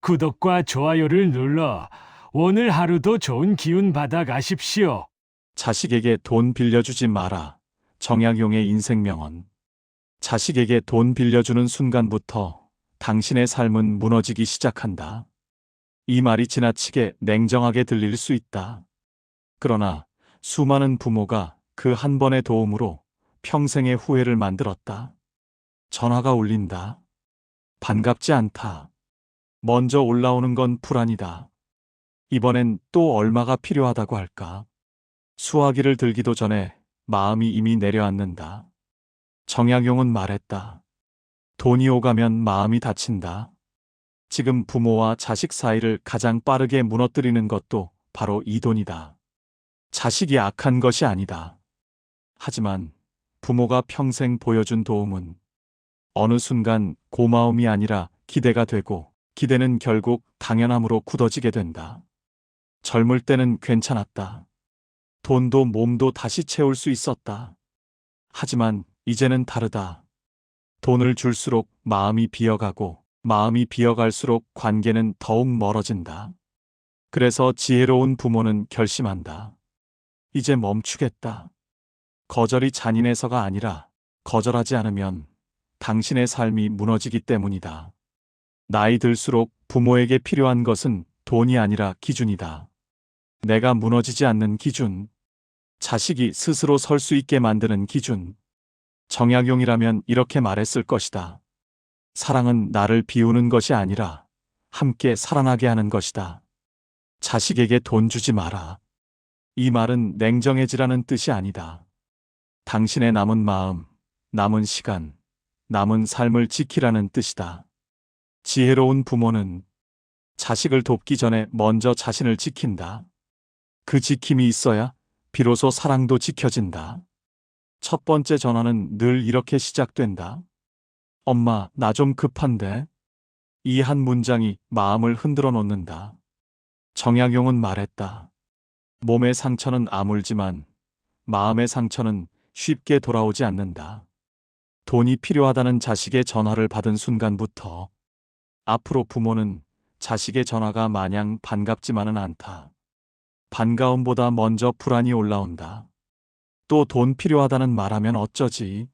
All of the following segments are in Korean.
구독과 좋아요를 눌러 오늘 하루도 좋은 기운 받아 가십시오. 자식에게 돈 빌려주지 마라. 정약용의 인생 명언. 자식에게 돈 빌려주는 순간부터 당신의 삶은 무너지기 시작한다. 이 말이 지나치게 냉정하게 들릴 수 있다. 그러나 수많은 부모가 그 한 번의 도움으로 평생의 후회를 만들었다. 전화가 울린다. 반갑지 않다. 먼저 올라오는 건 불안이다. 이번엔 또 얼마가 필요하다고 할까? 수화기를 들기도 전에 마음이 이미 내려앉는다. 정약용은 말했다. 돈이 오가면 마음이 다친다. 지금 부모와 자식 사이를 가장 빠르게 무너뜨리는 것도 바로 이 돈이다. 자식이 악한 것이 아니다. 하지만 부모가 평생 보여준 도움은 어느 순간 고마움이 아니라 기대가 되고, 기대는 결국 당연함으로 굳어지게 된다. 젊을 때는 괜찮았다. 돈도 몸도 다시 채울 수 있었다. 하지만 이제는 다르다. 돈을 줄수록 마음이 비어가고, 마음이 비어갈수록 관계는 더욱 멀어진다. 그래서 지혜로운 부모는 결심한다. 이제 멈추겠다. 거절이 잔인해서가 아니라 거절하지 않으면 당신의 삶이 무너지기 때문이다. 나이 들수록 부모에게 필요한 것은 돈이 아니라 기준이다. 내가 무너지지 않는 기준. 자식이 스스로 설 수 있게 만드는 기준. 정약용이라면 이렇게 말했을 것이다. 사랑은 나를 비우는 것이 아니라 함께 살아나게 하는 것이다. 자식에게 돈 주지 마라. 이 말은 냉정해지라는 뜻이 아니다. 당신의 남은 마음, 남은 시간, 남은 삶을 지키라는 뜻이다. 지혜로운 부모는 자식을 돕기 전에 먼저 자신을 지킨다. 그 지킴이 있어야 비로소 사랑도 지켜진다. 첫 번째 전화는 늘 이렇게 시작된다. 엄마, 나 좀 급한데. 이 한 문장이 마음을 흔들어 놓는다. 정약용은 말했다. 몸의 상처는 아물지만 마음의 상처는 쉽게 돌아오지 않는다. 돈이 필요하다는 자식의 전화를 받은 순간부터 앞으로 부모는 자식의 전화가 마냥 반갑지만은 않다. 반가움보다 먼저 불안이 올라온다. 또 돈 필요하다는 말하면 어쩌지?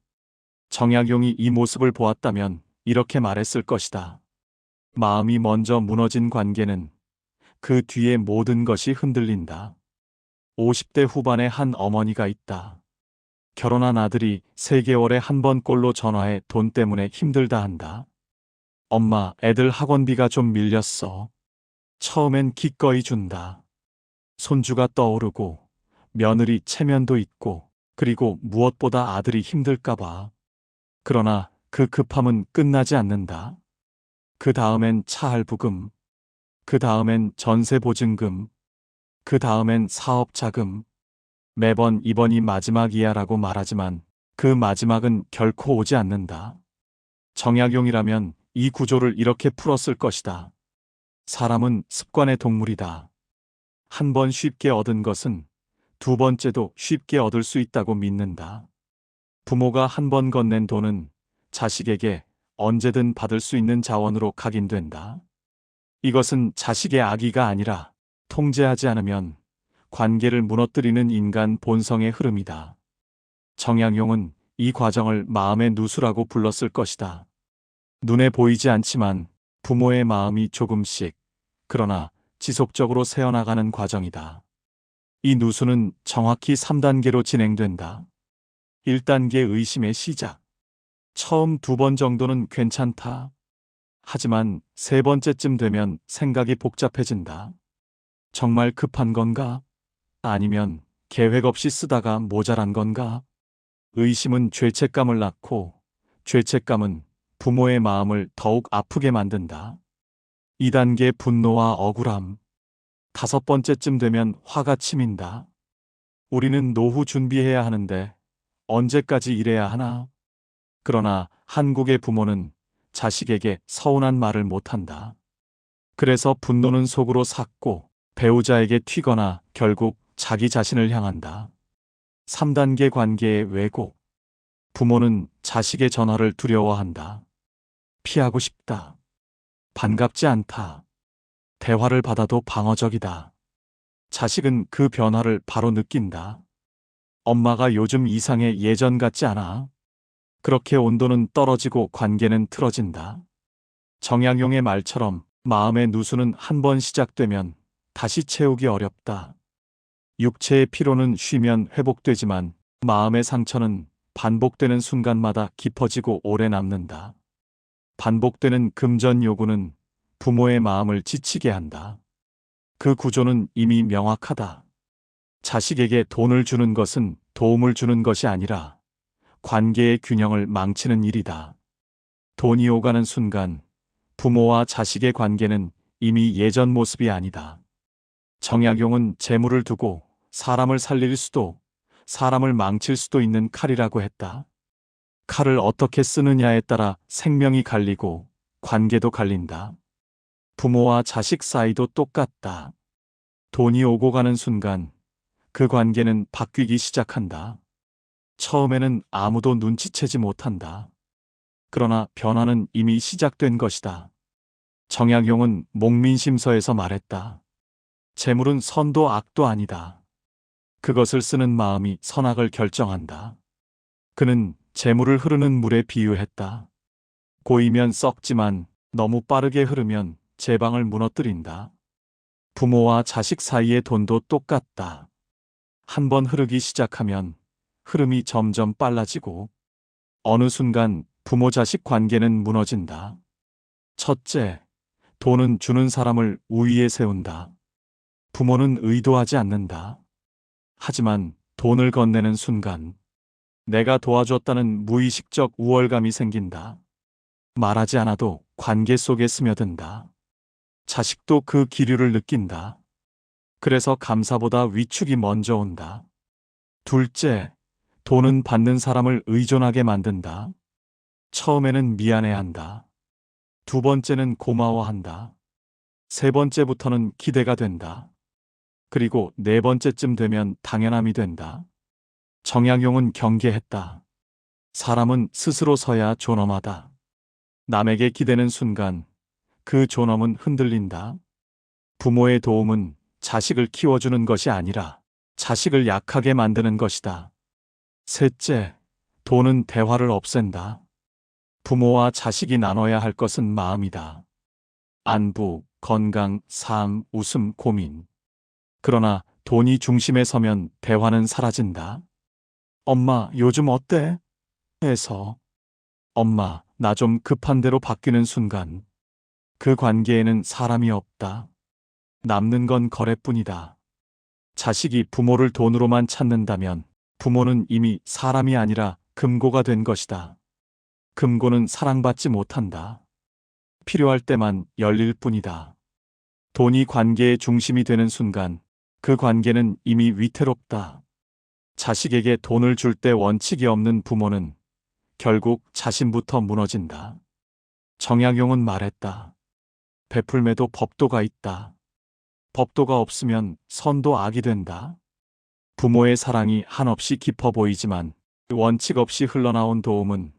정약용이 이 모습을 보았다면 이렇게 말했을 것이다. 마음이 먼저 무너진 관계는 그 뒤에 모든 것이 흔들린다. 50대 후반의 한 어머니가 있다. 결혼한 아들이 3개월에 한 번꼴로 전화해 돈 때문에 힘들다 한다. 엄마, 애들 학원비가 좀 밀렸어. 처음엔 기꺼이 준다. 손주가 떠오르고 며느리 체면도 있고, 그리고 무엇보다 아들이 힘들까봐. 그러나 그 급함은 끝나지 않는다. 그 다음엔 차 할부금, 그 다음엔 전세 보증금, 그 다음엔 사업 자금. 매번 이번이 마지막이야라고 말하지만 그 마지막은 결코 오지 않는다. 정약용이라면 이 구조를 이렇게 풀었을 것이다. 사람은 습관의 동물이다. 한 번 쉽게 얻은 것은 두 번째도 쉽게 얻을 수 있다고 믿는다. 부모가 한 번 건넨 돈은 자식에게 언제든 받을 수 있는 자원으로 각인된다. 이것은 자식의 악의가 아니라 통제하지 않으면 관계를 무너뜨리는 인간 본성의 흐름이다. 정약용은 이 과정을 마음의 누수라고 불렀을 것이다. 눈에 보이지 않지만 부모의 마음이 조금씩, 그러나 지속적으로 새어나가는 과정이다. 이 누수는 정확히 3단계로 진행된다. 1단계 의심의 시작. 처음 2번 정도는 괜찮다. 하지만 3번째쯤 되면 생각이 복잡해진다. 정말 급한 건가? 아니면 계획 없이 쓰다가 모자란 건가? 의심은 죄책감을 낳고, 죄책감은 부모의 마음을 더욱 아프게 만든다. 2단계 분노와 억울함. 5번째쯤 되면 화가 치민다. 우리는 노후 준비해야 하는데 언제까지 이래야 하나? 그러나 한국의 부모는 자식에게 서운한 말을 못한다. 그래서 분노는 속으로 삭고 배우자에게 튀거나 결국 자기 자신을 향한다. 3단계 관계의 왜곡. 부모는 자식의 전화를 두려워한다. 피하고 싶다. 반갑지 않다. 대화를 받아도 방어적이다. 자식은 그 변화를 바로 느낀다. 엄마가 요즘 이상해 예전 같지 않아. 그렇게 온도는 떨어지고 관계는 틀어진다. 정약용의 말처럼 마음의 누수는 한 번 시작되면 다시 채우기 어렵다. 육체의 피로는 쉬면 회복되지만 마음의 상처는 반복되는 순간마다 깊어지고 오래 남는다. 반복되는 금전 요구는 부모의 마음을 지치게 한다. 그 구조는 이미 명확하다. 자식에게 돈을 주는 것은 도움을 주는 것이 아니라 관계의 균형을 망치는 일이다. 돈이 오가는 순간 부모와 자식의 관계는 이미 예전 모습이 아니다. 정약용은 재물을 두고 사람을 살릴 수도 사람을 망칠 수도 있는 칼이라고 했다. 칼을 어떻게 쓰느냐에 따라 생명이 갈리고 관계도 갈린다. 부모와 자식 사이도 똑같다. 돈이 오고 가는 순간 그 관계는 바뀌기 시작한다. 처음에는 아무도 눈치채지 못한다. 그러나 변화는 이미 시작된 것이다. 정약용은 목민심서에서 말했다. 재물은 선도 악도 아니다. 그것을 쓰는 마음이 선악을 결정한다. 그는 재물을 흐르는 물에 비유했다. 고이면 썩지만 너무 빠르게 흐르면 제방을 무너뜨린다. 부모와 자식 사이의 돈도 똑같다. 한 번 흐르기 시작하면 흐름이 점점 빨라지고 어느 순간 부모 자식 관계는 무너진다. 첫째, 돈은 주는 사람을 우위에 세운다. 부모는 의도하지 않는다. 하지만 돈을 건네는 순간 내가 도와줬다는 무의식적 우월감이 생긴다. 말하지 않아도 관계 속에 스며든다. 자식도 그 기류를 느낀다. 그래서 감사보다 위축이 먼저 온다. 둘째, 돈은 받는 사람을 의존하게 만든다. 처음에는 미안해한다. 두 번째는 고마워한다. 세 번째부터는 기대가 된다. 그리고 네 번째쯤 되면 당연함이 된다. 정약용은 경계했다. 사람은 스스로 서야 존엄하다. 남에게 기대는 순간 그 존엄은 흔들린다. 부모의 도움은 자식을 키워주는 것이 아니라 자식을 약하게 만드는 것이다. 셋째, 돈은 대화를 없앤다. 부모와 자식이 나눠야 할 것은 마음이다. 안부, 건강, 삶, 웃음, 고민. 그러나 돈이 중심에 서면 대화는 사라진다. 엄마, 요즘 어때? 에서 엄마, 나 좀 급한 대로 바뀌는 순간 그 관계에는 사람이 없다. 남는 건 거래뿐이다. 자식이 부모를 돈으로만 찾는다면 부모는 이미 사람이 아니라 금고가 된 것이다. 금고는 사랑받지 못한다. 필요할 때만 열릴 뿐이다. 돈이 관계의 중심이 되는 순간 그 관계는 이미 위태롭다. 자식에게 돈을 줄 때 원칙이 없는 부모는 결국 자신부터 무너진다. 정약용은 말했다. 베풀매도 법도가 있다. 법도가 없으면 선도 악이 된다. 부모의 사랑이 한없이 깊어 보이지만 원칙 없이 흘러나온 도움은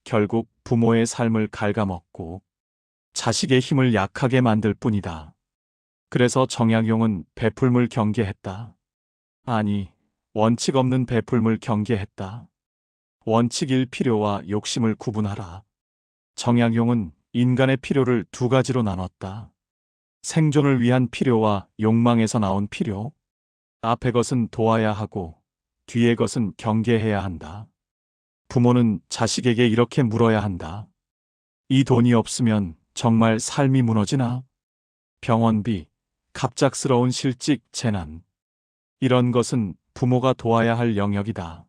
결국 부모의 삶을 갉아먹고 자식의 힘을 약하게 만들 뿐이다. 그래서 정약용은 베풀물 경계했다. 아니, 원칙 없는 베풀물 경계했다. 원칙일 필요와 욕심을 구분하라. 정약용은 인간의 필요를 두 가지로 나눴다. 생존을 위한 필요와 욕망에서 나온 필요. 앞의 것은 도와야 하고 뒤의 것은 경계해야 한다. 부모는 자식에게 이렇게 물어야 한다. 이 돈이 없으면 정말 삶이 무너지나? 병원비, 갑작스러운 실직, 재난. 이런 것은 부모가 도와야 할 영역이다.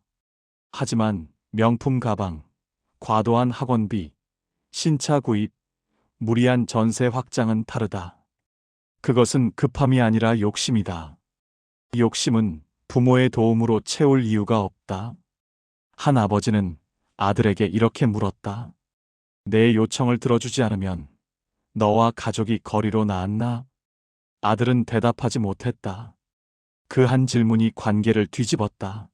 하지만 명품 가방, 과도한 학원비, 신차 구입, 무리한 전세 확장은 다르다. 그것은 급함이 아니라 욕심이다. 욕심은 부모의 도움으로 채울 이유가 없다. 한 아버지는 아들에게 이렇게 물었다. 내 요청을 들어주지 않으면 너와 가족이 거리로 나앉나? 아들은 대답하지 못했다. 그 한 질문이 관계를 뒤집었다.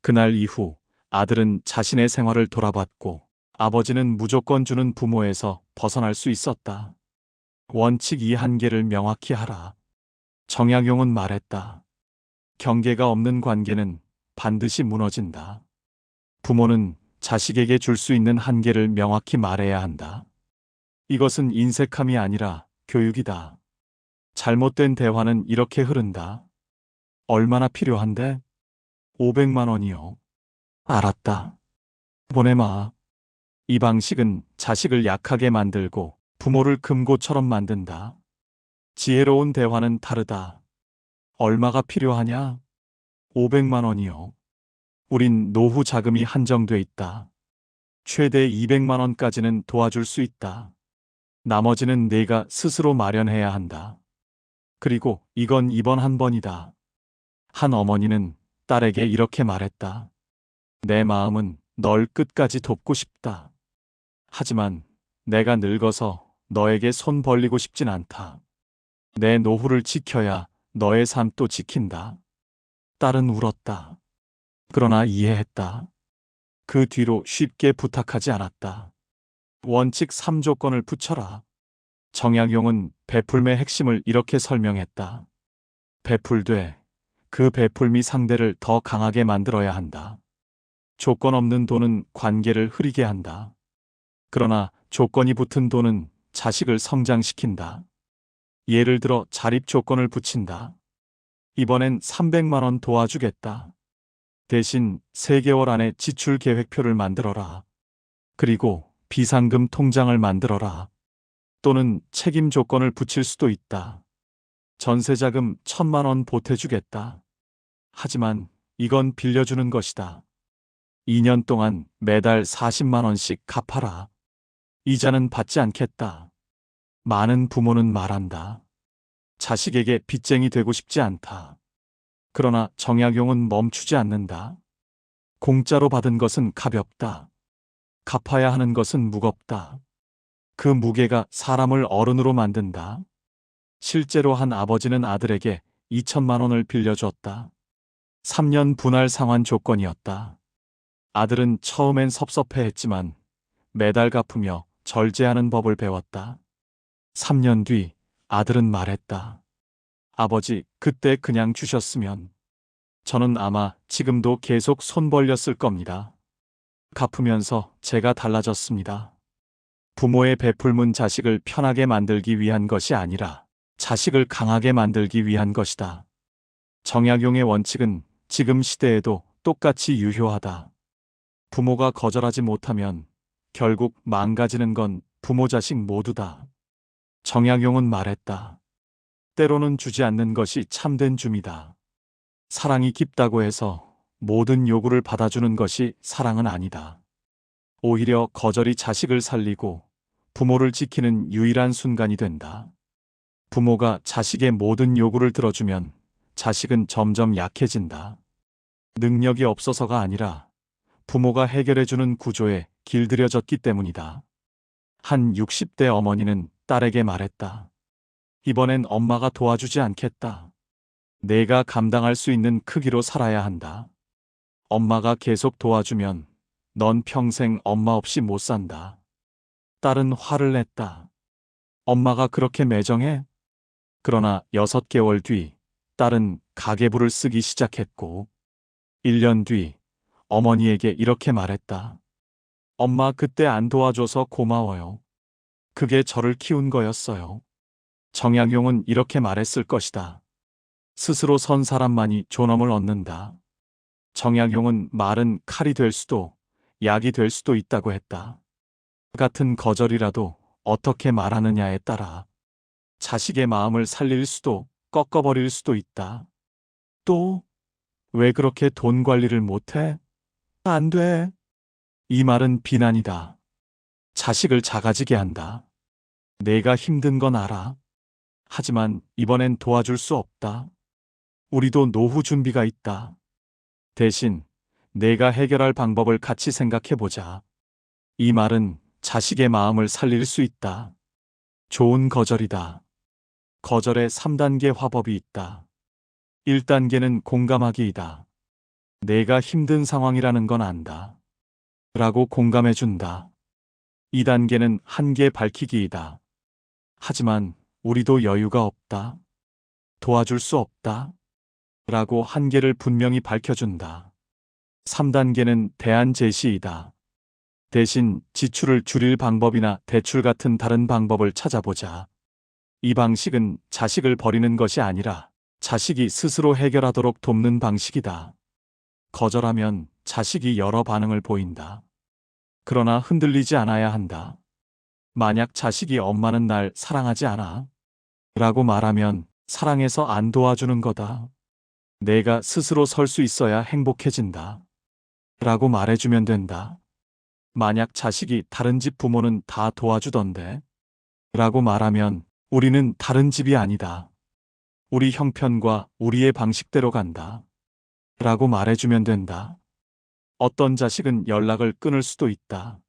그날 이후 아들은 자신의 생활을 돌아봤고 아버지는 무조건 주는 부모에서 벗어날 수 있었다. 원칙 이 한계를 명확히 하라. 정약용은 말했다. 경계가 없는 관계는 반드시 무너진다. 부모는 자식에게 줄 수 있는 한계를 명확히 말해야 한다. 이것은 인색함이 아니라 교육이다. 잘못된 대화는 이렇게 흐른다. 얼마나 필요한데? 500만 원이요. 알았다. 보내마. 이 방식은 자식을 약하게 만들고 부모를 금고처럼 만든다. 지혜로운 대화는 다르다. 얼마가 필요하냐? 500만 원이요. 우린 노후 자금이 한정돼 있다. 최대 200만 원까지는 도와줄 수 있다. 나머지는 내가 스스로 마련해야 한다. 그리고 이건 이번 한 번이다. 한 어머니는 딸에게 이렇게 말했다. 내 마음은 널 끝까지 돕고 싶다. 하지만 내가 늙어서 너에게 손 벌리고 싶진 않다. 내 노후를 지켜야 너의 삶도 지킨다. 딸은 울었다. 그러나 이해했다. 그 뒤로 쉽게 부탁하지 않았다. 원칙 3조건을 붙여라. 정약용은 베풀매의 핵심을 이렇게 설명했다. 베풀되 그 베풀미 상대를 더 강하게 만들어야 한다. 조건 없는 돈은 관계를 흐리게 한다. 그러나 조건이 붙은 돈은 자식을 성장시킨다. 예를 들어 자립 조건을 붙인다. 이번엔 300만 원 도와주겠다. 대신 3개월 안에 지출 계획표를 만들어라. 그리고 비상금 통장을 만들어라. 또는 책임 조건을 붙일 수도 있다. 전세자금 1,000만 원 보태주겠다. 하지만 이건 빌려주는 것이다. 2년 동안 매달 40만 원씩 갚아라. 이자는 받지 않겠다. 많은 부모는 말한다. 자식에게 빚쟁이 되고 싶지 않다. 그러나 정약용은 멈추지 않는다. 공짜로 받은 것은 가볍다. 갚아야 하는 것은 무겁다. 그 무게가 사람을 어른으로 만든다. 실제로 한 아버지는 아들에게 2천만 원을 빌려줬다. 3년 분할 상환 조건이었다. 아들은 처음엔 섭섭해했지만 매달 갚으며 절제하는 법을 배웠다. 3년 뒤 아들은 말했다. 아버지, 그때 그냥 주셨으면 저는 아마 지금도 계속 손 벌렸을 겁니다. 갚으면서 제가 달라졌습니다. 부모의 베풀문 자식을 편하게 만들기 위한 것이 아니라 자식을 강하게 만들기 위한 것이다. 정약용의 원칙은 지금 시대에도 똑같이 유효하다. 부모가 거절하지 못하면 결국 망가지는 건 부모 자식 모두다. 정약용은 말했다. 때로는 주지 않는 것이 참된 줌이다. 사랑이 깊다고 해서 모든 요구를 받아주는 것이 사랑은 아니다. 오히려 거절이 자식을 살리고 부모를 지키는 유일한 순간이 된다. 부모가 자식의 모든 요구를 들어주면 자식은 점점 약해진다. 능력이 없어서가 아니라 부모가 해결해주는 구조에 길들여졌기 때문이다. 한 60대 어머니는 딸에게 말했다. 이번엔 엄마가 도와주지 않겠다. 내가 감당할 수 있는 크기로 살아야 한다. 엄마가 계속 도와주면 넌 평생 엄마 없이 못 산다. 딸은 화를 냈다. 엄마가 그렇게 매정해? 그러나 6개월 뒤 딸은 가계부를 쓰기 시작했고 1년 뒤 어머니에게 이렇게 말했다. 엄마 그때 안 도와줘서 고마워요. 그게 저를 키운 거였어요. 정약용은 이렇게 말했을 것이다. 스스로 선 사람만이 존엄을 얻는다. 정약용은 말은 칼이 될 수도 약이 될 수도 있다고 했다. 같은 거절이라도 어떻게 말하느냐에 따라 자식의 마음을 살릴 수도 꺾어버릴 수도 있다. 또, 왜 그렇게 돈 관리를 못해? 안 돼. 이 말은 비난이다. 자식을 작아지게 한다. 내가 힘든 건 알아. 하지만 이번엔 도와줄 수 없다. 우리도 노후 준비가 있다. 대신 내가 해결할 방법을 같이 생각해보자. 이 말은 자식의 마음을 살릴 수 있다. 좋은 거절이다. 거절의 3단계 화법이 있다. 1단계는 공감하기이다. 내가 힘든 상황이라는 건 안다. 라고 공감해준다. 2단계는 한계 밝히기이다. 하지만 우리도 여유가 없다. 도와줄 수 없다. 라고 한계를 분명히 밝혀준다. 3단계는 대안 제시이다. 대신 지출을 줄일 방법이나 대출 같은 다른 방법을 찾아보자. 이 방식은 자식을 버리는 것이 아니라 자식이 스스로 해결하도록 돕는 방식이다. 거절하면 자식이 여러 반응을 보인다. 그러나 흔들리지 않아야 한다. 만약 자식이 엄마는 날 사랑하지 않아 라고 말하면 사랑해서 안 도와주는 거다. 내가 스스로 설 수 있어야 행복해진다. 라고 말해주면 된다. 만약 자식이 다른 집 부모는 다 도와주던데 라고 말하면 우리는 다른 집이 아니다. 우리 형편과 우리의 방식대로 간다. 라고 말해주면 된다. 어떤 자식은 연락을 끊을 수도 있다.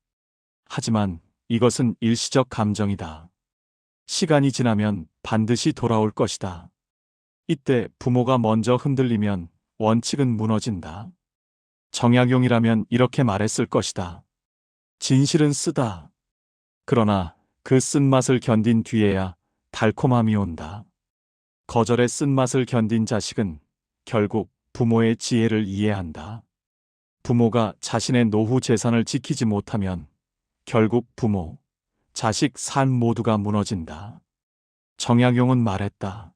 하지만 이것은 일시적 감정이다. 시간이 지나면 반드시 돌아올 것이다. 이때 부모가 먼저 흔들리면 원칙은 무너진다. 정약용이라면 이렇게 말했을 것이다. 진실은 쓰다. 그러나 그 쓴맛을 견딘 뒤에야 달콤함이 온다. 거절의 쓴맛을 견딘 자식은 결국 부모의 지혜를 이해한다. 부모가 자신의 노후 재산을 지키지 못하면 결국 부모, 자식, 삶 모두가 무너진다. 정약용은 말했다.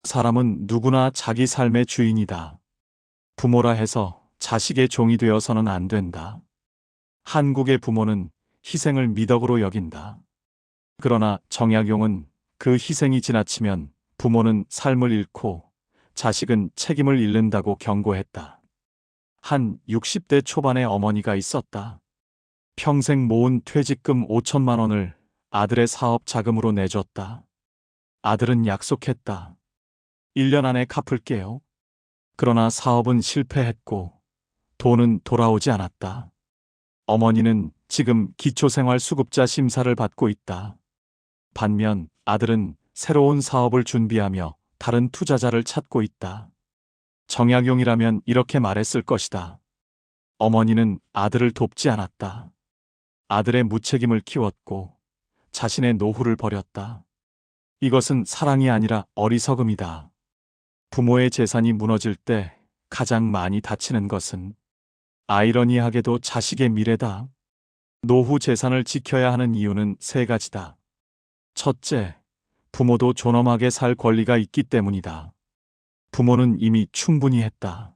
사람은 누구나 자기 삶의 주인이다. 부모라 해서 자식의 종이 되어서는 안 된다. 한국의 부모는 희생을 미덕으로 여긴다. 그러나 정약용은 그 희생이 지나치면 부모는 삶을 잃고 자식은 책임을 잃는다고 경고했다. 한 60대 초반의 어머니가 있었다. 평생 모은 퇴직금 5천만 원을 아들의 사업 자금으로 내줬다. 아들은 약속했다. 1년 안에 갚을게요. 그러나 사업은 실패했고 돈은 돌아오지 않았다. 어머니는 지금 기초생활수급자 심사를 받고 있다. 반면 아들은 새로운 사업을 준비하며 다른 투자자를 찾고 있다. 정약용이라면 이렇게 말했을 것이다. 어머니는 아들을 돕지 않았다. 아들의 무책임을 키웠고 자신의 노후를 버렸다. 이것은 사랑이 아니라 어리석음이다. 부모의 재산이 무너질 때 가장 많이 다치는 것은 아이러니하게도 자식의 미래다. 노후 재산을 지켜야 하는 이유는 세 가지다. 첫째, 부모도 존엄하게 살 권리가 있기 때문이다. 부모는 이미 충분히 했다.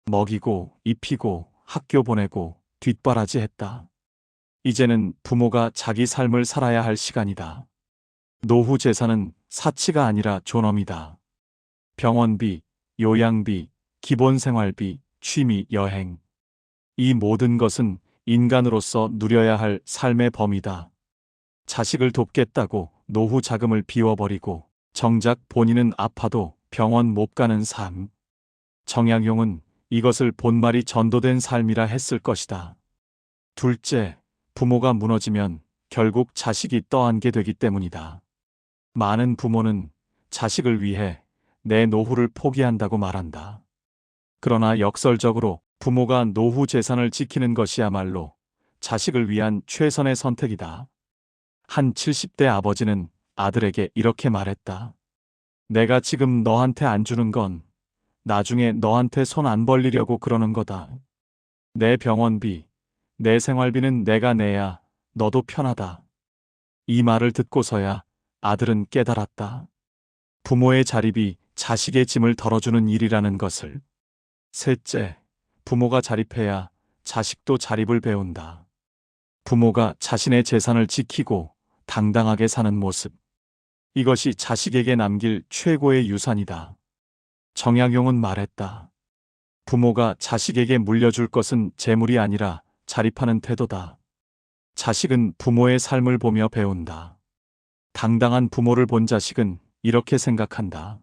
먹이고, 입히고, 학교 보내고, 뒷바라지 했다. 이제는 부모가 자기 삶을 살아야 할 시간이다. 노후 재산은 사치가 아니라 존엄이다. 병원비, 요양비, 기본생활비, 취미, 여행. 이 모든 것은 인간으로서 누려야 할 삶의 범위다. 자식을 돕겠다고 노후 자금을 비워버리고 정작 본인은 아파도 병원 못 가는 삶. 정약용은 이것을 본말이 전도된 삶이라 했을 것이다. 둘째, 부모가 무너지면 결국 자식이 떠안게 되기 때문이다. 많은 부모는 자식을 위해 내 노후를 포기한다고 말한다. 그러나 역설적으로 부모가 노후 재산을 지키는 것이야말로 자식을 위한 최선의 선택이다. 한 70대 아버지는 아들에게 이렇게 말했다. 내가 지금 너한테 안 주는 건 나중에 너한테 손 안 벌리려고 그러는 거다. 내 병원비, 내 생활비는 내가 내야 너도 편하다. 이 말을 듣고서야 아들은 깨달았다. 부모의 자립이 자식의 짐을 덜어주는 일이라는 것을. 셋째, 부모가 자립해야 자식도 자립을 배운다. 부모가 자신의 재산을 지키고 당당하게 사는 모습. 이것이 자식에게 남길 최고의 유산이다. 정약용은 말했다. 부모가 자식에게 물려줄 것은 재물이 아니라 자립하는 태도다. 자식은 부모의 삶을 보며 배운다. 당당한 부모를 본 자식은 이렇게 생각한다.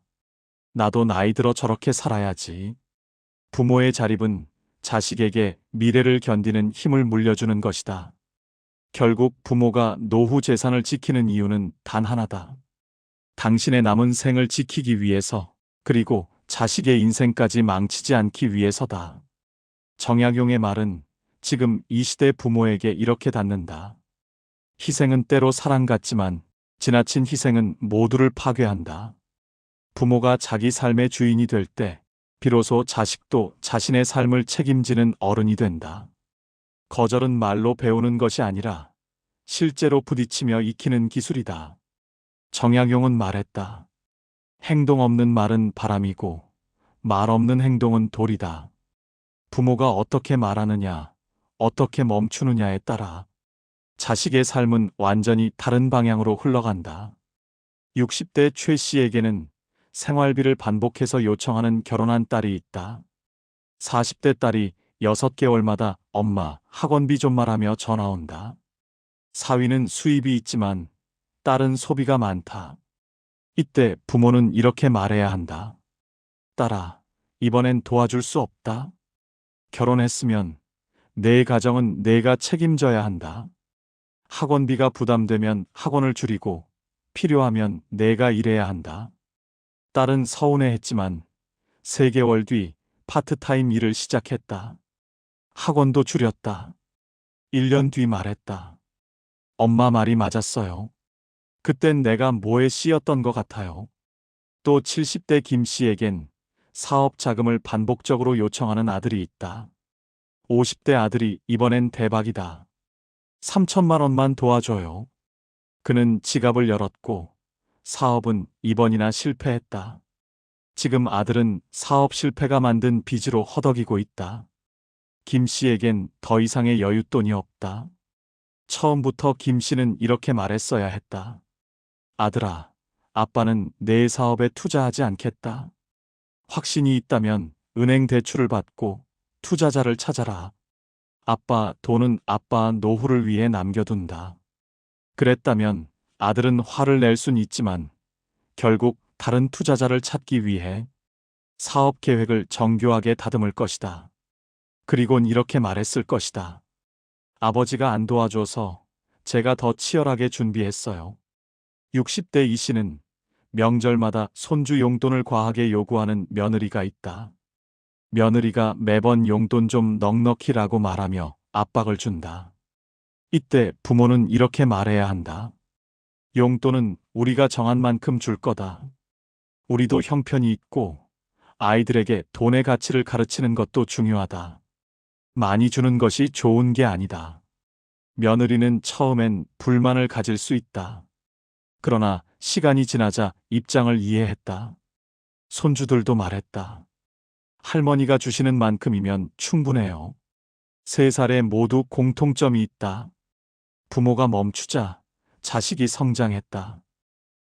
나도 나이 들어 저렇게 살아야지. 부모의 자립은 자식에게 미래를 견디는 힘을 물려주는 것이다. 결국 부모가 노후 재산을 지키는 이유는 단 하나다. 당신의 남은 생을 지키기 위해서, 그리고 자식의 인생까지 망치지 않기 위해서다. 정약용의 말은 지금 이 시대 부모에게 이렇게 닿는다. 희생은 때로 사랑 같지만 지나친 희생은 모두를 파괴한다. 부모가 자기 삶의 주인이 될 때 비로소 자식도 자신의 삶을 책임지는 어른이 된다. 거절은 말로 배우는 것이 아니라 실제로 부딪히며 익히는 기술이다. 정약용은 말했다. 행동 없는 말은 바람이고 말 없는 행동은 돌이다. 부모가 어떻게 말하느냐, 어떻게 멈추느냐에 따라 자식의 삶은 완전히 다른 방향으로 흘러간다. 60대 최 씨에게는 생활비를 반복해서 요청하는 결혼한 딸이 있다. 40대 딸이 6개월마다 엄마, 학원비 좀 말하며 전화 온다. 사위는 수입이 있지만 딸은 소비가 많다. 이때 부모는 이렇게 말해야 한다. 딸아, 이번엔 도와줄 수 없다. 결혼했으면 내 가정은 내가 책임져야 한다. 학원비가 부담되면 학원을 줄이고 필요하면 내가 일해야 한다. 딸은 서운해했지만 3개월 뒤 파트타임 일을 시작했다. 학원도 줄였다. 1년 뒤 말했다. 엄마 말이 맞았어요. 그땐 내가 뭐에 씌였던 것 같아요. 또 70대 김 씨에겐 사업 자금을 반복적으로 요청하는 아들이 있다. 50대 아들이 이번엔 대박이다. 3천만 원만 도와줘요. 그는 지갑을 열었고 사업은 이번이나 실패했다. 지금 아들은 사업 실패가 만든 빚으로 허덕이고 있다. 김 씨에겐 더 이상의 여윳돈이 없다. 처음부터 김 씨는 이렇게 말했어야 했다. 아들아, 아빠는 내 사업에 투자하지 않겠다. 확신이 있다면 은행 대출을 받고 투자자를 찾아라. 아빠 돈은 아빠 노후를 위해 남겨둔다. 그랬다면 아들은 화를 낼 순 있지만 결국 다른 투자자를 찾기 위해 사업 계획을 정교하게 다듬을 것이다. 그리곤 이렇게 말했을 것이다. 아버지가 안 도와줘서 제가 더 치열하게 준비했어요. 60대 이 씨는 명절마다 손주 용돈을 과하게 요구하는 며느리가 있다. 며느리가 매번 용돈 좀 넉넉히라고 말하며 압박을 준다. 이때 부모는 이렇게 말해야 한다. 용돈은 우리가 정한 만큼 줄 거다. 우리도 형편이 있고 아이들에게 돈의 가치를 가르치는 것도 중요하다. 많이 주는 것이 좋은 게 아니다. 며느리는 처음엔 불만을 가질 수 있다. 그러나 시간이 지나자 입장을 이해했다. 손주들도 말했다. 할머니가 주시는 만큼이면 충분해요. 3살에 모두 공통점이 있다. 부모가 멈추자 자식이 성장했다.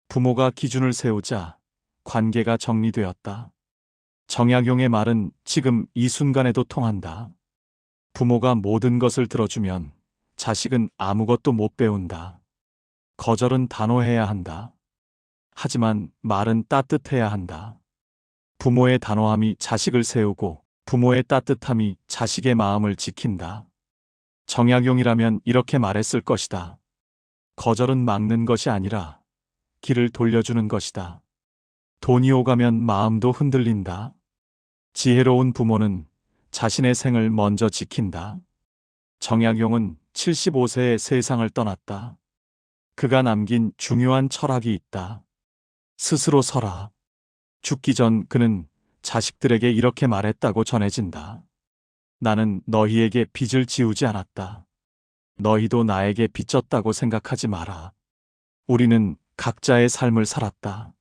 부모가 기준을 세우자 관계가 정리되었다. 정약용의 말은 지금 이 순간에도 통한다. 부모가 모든 것을 들어주면 자식은 아무것도 못 배운다. 거절은 단호해야 한다. 하지만 말은 따뜻해야 한다. 부모의 단호함이 자식을 세우고 부모의 따뜻함이 자식의 마음을 지킨다. 정약용이라면 이렇게 말했을 것이다. 거절은 막는 것이 아니라 길을 돌려주는 것이다. 돈이 오가면 마음도 흔들린다. 지혜로운 부모는 자신의 생을 먼저 지킨다. 정약용은 75세에 세상을 떠났다. 그가 남긴 중요한 철학이 있다. 스스로 서라. 죽기 전 그는 자식들에게 이렇게 말했다고 전해진다. 나는 너희에게 빚을 지우지 않았다. 너희도 나에게 빚졌다고 생각하지 마라. 우리는 각자의 삶을 살았다.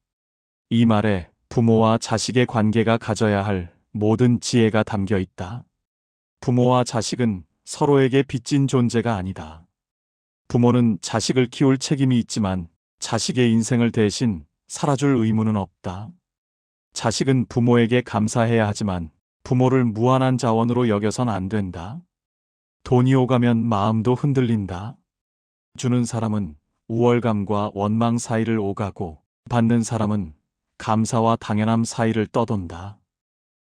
이 말에 부모와 자식의 관계가 가져야 할 모든 지혜가 담겨 있다. 부모와 자식은 서로에게 빚진 존재가 아니다. 부모는 자식을 키울 책임이 있지만 자식의 인생을 대신 살아줄 의무는 없다. 자식은 부모에게 감사해야 하지만 부모를 무한한 자원으로 여겨선 안 된다. 돈이 오가면 마음도 흔들린다. 주는 사람은 우월감과 원망 사이를 오가고 받는 사람은 감사와 당연함 사이를 떠돈다.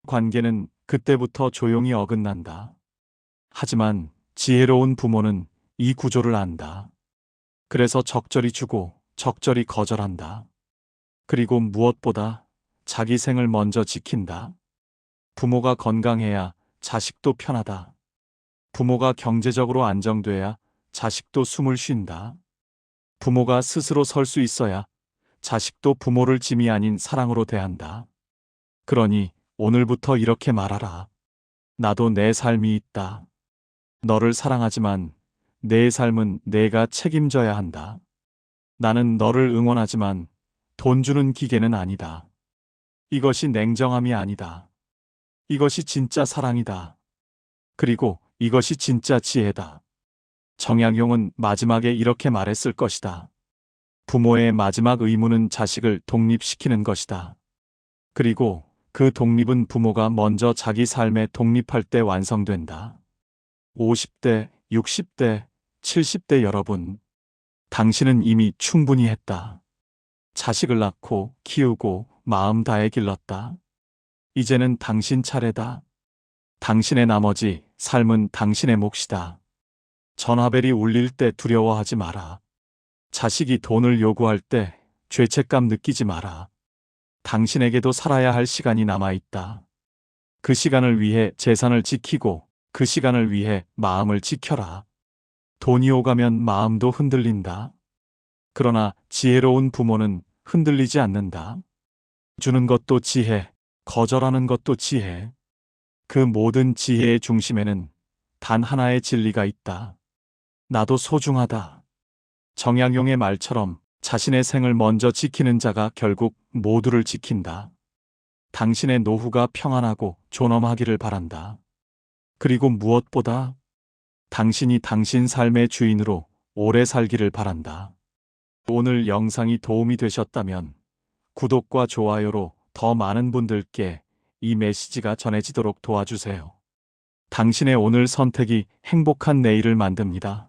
관계는 그때부터 조용히 어긋난다. 하지만 지혜로운 부모는 이 구조를 안다. 그래서 적절히 주고 적절히 거절한다. 그리고 무엇보다 자기 생을 먼저 지킨다. 부모가 건강해야 자식도 편하다. 부모가 경제적으로 안정돼야 자식도 숨을 쉰다. 부모가 스스로 설 수 있어야 자식도 부모를 짐이 아닌 사랑으로 대한다. 그러니 오늘부터 이렇게 말하라. 나도 내 삶이 있다. 너를 사랑하지만 내 삶은 내가 책임져야 한다. 나는 너를 응원하지만 돈 주는 기계는 아니다. 이것이 냉정함이 아니다. 이것이 진짜 사랑이다. 그리고 이것이 진짜 지혜다. 정약용은 마지막에 이렇게 말했을 것이다. 부모의 마지막 의무는 자식을 독립시키는 것이다. 그리고 그 독립은 부모가 먼저 자기 삶에 독립할 때 완성된다. 50대, 60대, 70대 여러분, 당신은 이미 충분히 했다. 자식을 낳고 키우고 마음 다해 길렀다. 이제는 당신 차례다. 당신의 나머지 삶은 당신의 몫이다. 전화벨이 울릴 때 두려워하지 마라. 자식이 돈을 요구할 때 죄책감 느끼지 마라. 당신에게도 살아야 할 시간이 남아있다. 그 시간을 위해 재산을 지키고 그 시간을 위해 마음을 지켜라. 돈이 오가면 마음도 흔들린다. 그러나 지혜로운 부모는 흔들리지 않는다. 주는 것도 지혜, 거절하는 것도 지혜. 그 모든 지혜의 중심에는 단 하나의 진리가 있다. 나도 소중하다. 정약용의 말처럼 자신의 생을 먼저 지키는 자가 결국 모두를 지킨다. 당신의 노후가 평안하고 존엄하기를 바란다. 그리고 무엇보다 당신이 당신 삶의 주인으로 오래 살기를 바란다. 오늘 영상이 도움이 되셨다면 구독과 좋아요로 더 많은 분들께 이 메시지가 전해지도록 도와주세요. 당신의 오늘 선택이 행복한 내일을 만듭니다.